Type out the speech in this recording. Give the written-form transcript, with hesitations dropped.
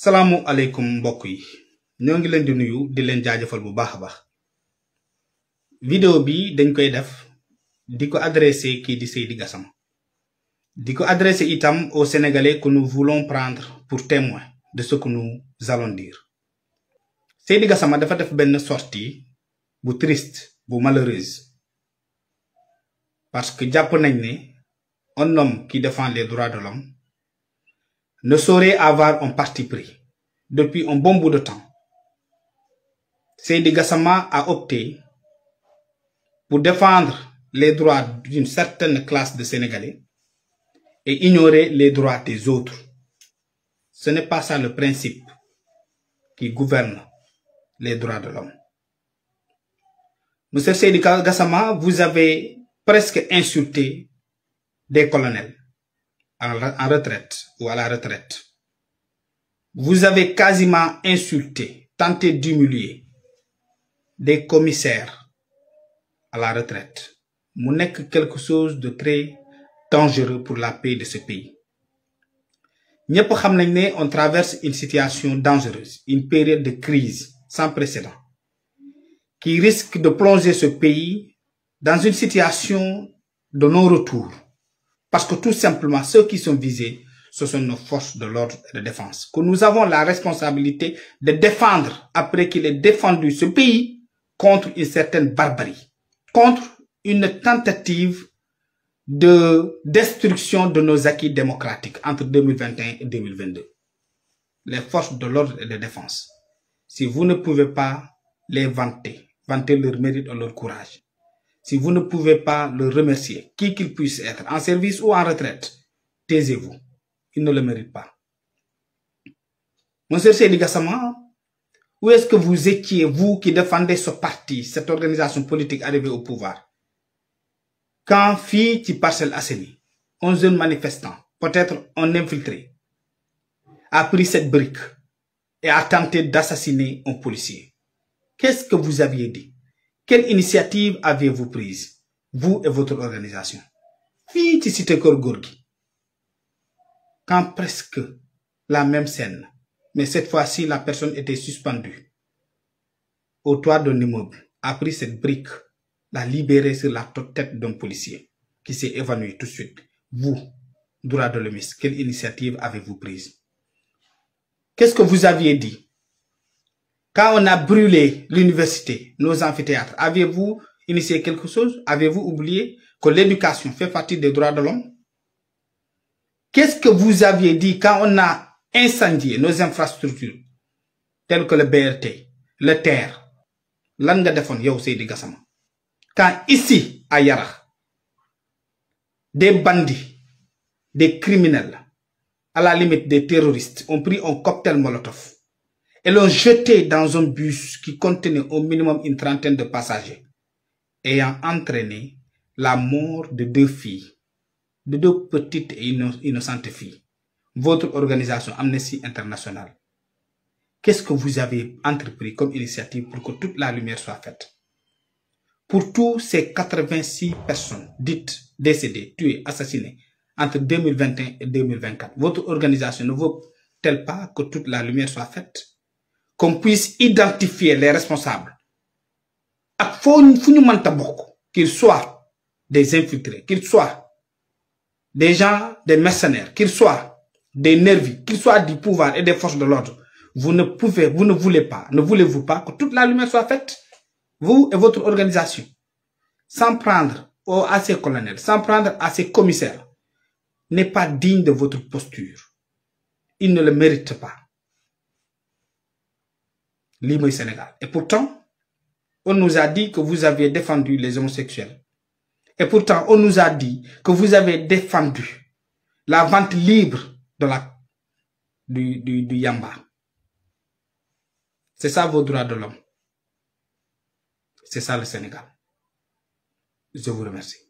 salaamu aleykum mbokk yi ñoo ngi leen di nuyu di leen jaajëfal bu baax a baax vidéo bi dañ koy def di ko adressé kii di Seydi Gassama di ko adressé itam aux Sénégalais que nous voulons prendre pour témoin de ce que nous allons dire. Seydi Gassama dafa def benn sortie bu triste bu malheureuse parce que jàpp nañ ne un homme qui défend les droits de l'homme ne saurait avoir un parti pris. Depuis un bon bout de temps, Seydi Gassama a opté pour défendre les droits d'une certaine classe de Sénégalais et ignorer les droits des autres. Ce n'est pas ça le principe qui gouverne les droits de l'homme. Monsieur Seydi Gassama, vous avez presque insulté des colonels en retraite ou à la retraite. Vous avez quasiment insulté, tenté d'humilier des commissaires à la retraite. Mu nekk quelque chose de très dangereux pour la paix de ce pays. Ñëpp xam nañ ne on traverse une situation dangereuse, une période de crise sans précédent qui risque de plonger ce pays dans une situation de non-retour. Parce que tout simplement, ceux qui sont visés, ce sont nos forces de l'ordre et de défense. Que nous avons la responsabilité de défendre, après qu'il ait défendu ce pays, contre une certaine barbarie. Contre une tentative de destruction de nos acquis démocratiques entre 2021 et 2022. Les forces de l'ordre et de défense. Si vous ne pouvez pas les vanter leur mérite ou leur courage, si vous ne pouvez pas le remercier, qui qu'il puisse être, en service ou en retraite, taisez-vous. Il ne le mérite pas. Monsieur Seydi Gassama, où est-ce que vous étiez, vous qui défendez ce parti, cette organisation politique arrivée au pouvoir? Quand fille qui Parcelles Assainies, un jeune manifestant, peut-être un infiltré, a pris cette brique et a tenté d'assassiner un policier. Qu'est-ce que vous aviez dit? Quelle initiative aviez-vous prise, vous et votre organisation? Fille qui cité Keur Gorgui. Quand presque la même scène, mais cette fois-ci, la personne était suspendue au toit d'un immeuble, a pris cette brique, l'a libérée sur la tête d'un policier qui s'est évanoui tout de suite. Vous, droit de l'homme, quelle initiative avez-vous prise? Qu'est-ce que vous aviez dit? Quand on a brûlé l'université, nos amphithéâtres, avez-vous initié quelque chose? Avez-vous oublié que l'éducation fait partie des droits de l'homme? Qu'est-ce que vous aviez dit quand on a incendié nos infrastructures, telles que le BRT, le TER? Lan nga defoon yow Seydi Gassama? Quand ici, à Yarax, des bandits, des criminels, à la limite des terroristes, ont pris un cocktail Molotov et l'ont jeté dans un bus qui contenait au minimum une trentaine de passagers, ayant entraîné la mort de deux filles, de deux petites et innocentes filles. Votre organisation Amnesty International, qu'est-ce que vous avez entrepris comme initiative pour que toute la lumière soit faite? Pour tous ces 86 personnes dites décédées, tuées, assassinées entre 2021 et 2024, votre organisation ne veut-elle pas que toute la lumière soit faite? Qu'on puisse identifier les responsables. Qu'ils soient des infiltrés, qu'ils soient des gens, des mercenaires, qu'ils soient des nervis, qu'ils soient du pouvoir et des forces de l'ordre. Vous ne voulez pas, ne voulez-vous pas que toute la lumière soit faite? Vous et votre organisation. Sans prendre à ces colonels, sans prendre à ces commissaires, n'est pas digne de votre posture. Ils ne le méritent pas. L'Imoy Sénégal. Et pourtant, on nous a dit que vous aviez défendu les homosexuels. Et pourtant, on nous a dit que vous avez défendu la vente libre du Yamba. C'est ça vos droits de l'homme. C'est ça le Sénégal. Je vous remercie.